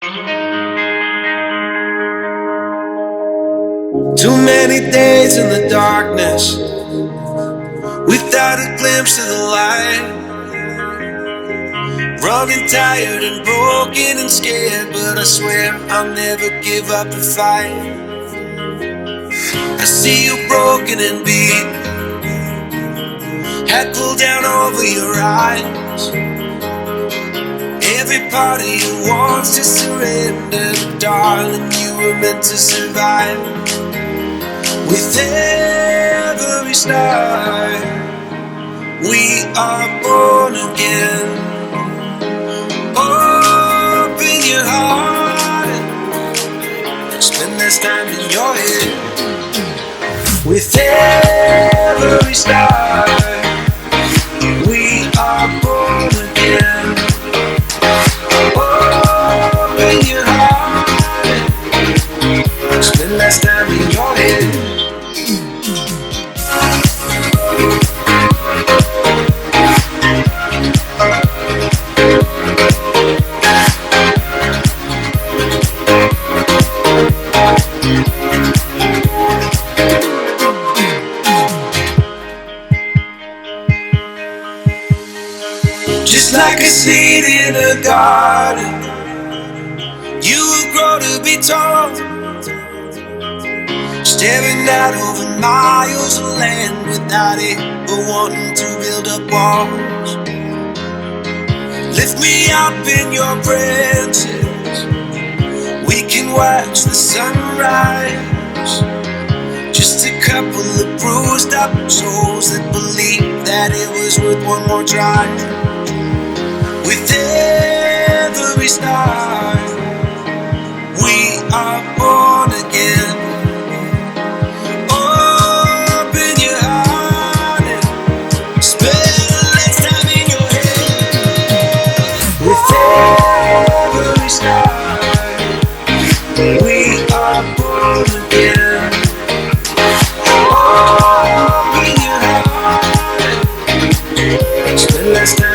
Too many days in the darkness without a glimpse of the light. Running tired and broken and scared, but I swear I'll never give up the fight. I see you broken and beat, head pulled down over your eyes. Every part of you wants to surrender, darling, you were meant to survive. With every star, we are born again. Open your heart and spend less time in your head. With every star, we are born again. Open your heart and spend less time in your head. Just like a seed in a garden, you will grow to be tall, staring out over miles of land without ever wanting to build up walls. Lift me up in your branches, we can watch the sunrise. Just a couple of bruised up souls that believe that it was worth one more try. With every star, we are born again. Open your heart and spend less time in your head. With every star, we are born again. Open your heart and spend less time.